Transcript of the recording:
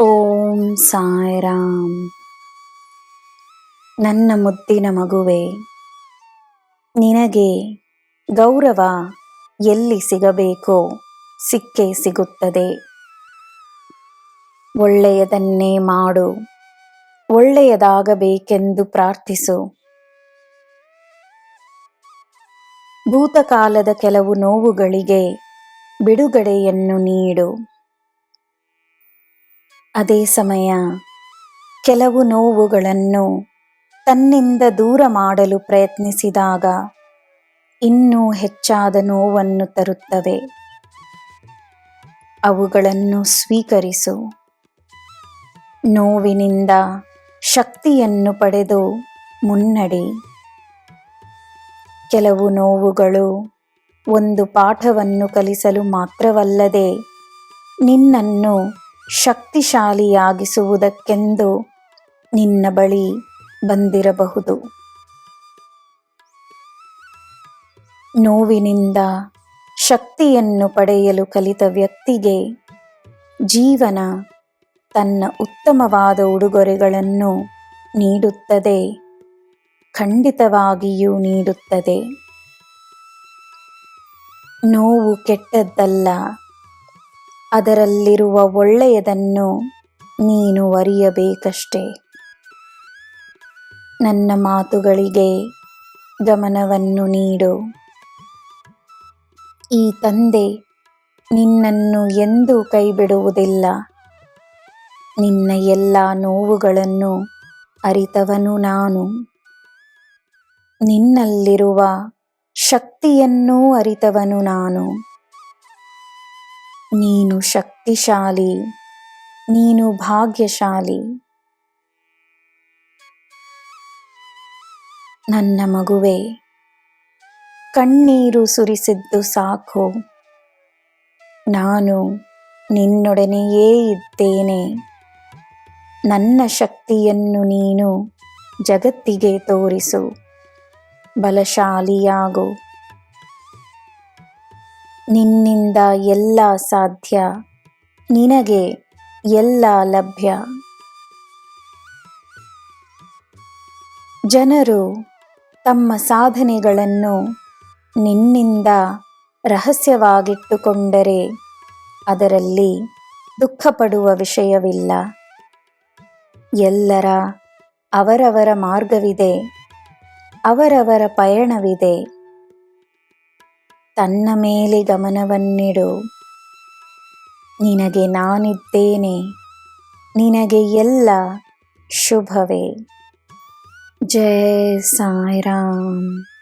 ಓಂ ಸಾಯಿರಾಮ್. ನನ್ನ ಮುದ್ದಿನ ಮಗುವೆ, ನಿನಗೆ ಗೌರವ ಎಲ್ಲಿ ಸಿಗಬೇಕೋ ಸಿಕ್ಕೇ ಸಿಗುತ್ತದೆ. ಒಳ್ಳೆಯದನ್ನೇ ಮಾಡು, ಒಳ್ಳೆಯದಾಗಬೇಕೆಂದು ಪ್ರಾರ್ಥಿಸು. ಭೂತಕಾಲದ ಕೆಲವು ನೋವುಗಳಿಗೆ ಬಿಡುಗಡೆಯನ್ನು ನೀಡು. ಅದೇ ಸಮಯ ಕೆಲವು ನೋವುಗಳನ್ನು ತನ್ನಿಂದ ದೂರ ಮಾಡಲು ಪ್ರಯತ್ನಿಸಿದಾಗ ಇನ್ನೂ ಹೆಚ್ಚಾದ ನೋವನ್ನು ತರುತ್ತವೆ. ಅವುಗಳನ್ನು ಸ್ವೀಕರಿಸು. ನೋವಿನಿಂದ ಶಕ್ತಿಯನ್ನು ಪಡೆದು ಮುನ್ನಡಿ. ಕೆಲವು ನೋವುಗಳು ಒಂದು ಪಾಠವನ್ನು ಕಲಿಸಲು ಮಾತ್ರವಲ್ಲದೆ ನಿನ್ನನ್ನು ಶಕ್ತಿಶಾಲಿಯಾಗಿಸುವುದಕ್ಕೆಂದು ನಿನ್ನ ಬಳಿ ಬಂದಿರಬಹುದು. ನೋವಿನಿಂದ ಶಕ್ತಿಯನ್ನು ಪಡೆಯಲು ಕಲಿತ ವ್ಯಕ್ತಿಗೆ ಜೀವನ ತನ್ನ ಉತ್ತಮವಾದ ಉಡುಗೊರೆಗಳನ್ನು ನೀಡುತ್ತದೆ, ಖಂಡಿತವಾಗಿಯೂ ನೀಡುತ್ತದೆ. ನೋವು ಕೆಟ್ಟದ್ದಲ್ಲ, ಅದರಲ್ಲಿರುವ ಒಳ್ಳೆಯದನ್ನು ನೀನು ಅರಿಯಬೇಕಷ್ಟೆ. ನನ್ನ ಮಾತುಗಳಿಗೆ ಗಮನವನ್ನು ನೀಡು. ಈ ತಂದೆ ನಿನ್ನನ್ನು ಎಂದೂ ಕೈಬಿಡುವುದಿಲ್ಲ. ನಿನ್ನ ಎಲ್ಲ ನೋವುಗಳನ್ನು ಅರಿತವನು ನಾನು. ನಿನ್ನಲ್ಲಿರುವ ಶಕ್ತಿಯನ್ನೂ ಅರಿತವನು ನಾನು. ನೀನು ಶಕ್ತಿಶಾಲಿ, ನೀನು ಭಾಗ್ಯಶಾಲಿ. ನನ್ನ ಮಗುವೆ, ಕಣ್ಣೀರು ಸುರಿಸಿದ್ದು ಸಾಕು. ನಾನು ನಿನ್ನೊಡನೆಯೇ ಇದ್ದೇನೆ. ನನ್ನ ಶಕ್ತಿಯನ್ನು ನೀನು ಜಗತ್ತಿಗೆ ತೋರಿಸು. ಬಲಶಾಲಿಯಾಗು. ನಿನ್ನಿಂದ ಎಲ್ಲ ಸಾಧ್ಯ, ನಿನಗೆ ಎಲ್ಲ ಲಭ್ಯ. ಜನರು ತಮ್ಮ ಸಾಧನೆಗಳನ್ನು ನಿನ್ನಿಂದ ರಹಸ್ಯವಾಗಿಟ್ಟುಕೊಂಡರೆ ಅದರಲ್ಲಿ ದುಃಖಪಡುವ ವಿಷಯವಿಲ್ಲ. ಎಲ್ಲರ ಅವರವರ ಮಾರ್ಗವಿದೆ, ಅವರವರ ಪಯಣವಿದೆ. ತನ್ನ ಮೇಲೆ ಗಮನವನ್ನಿಡು. ನಿನಗೆ ನಾನಿದ್ದೇನೆ. ನಿನಗೆ ಎಲ್ಲ ಶುಭವೇ. ಜೈ ಸಾಯಿರಾಮ್.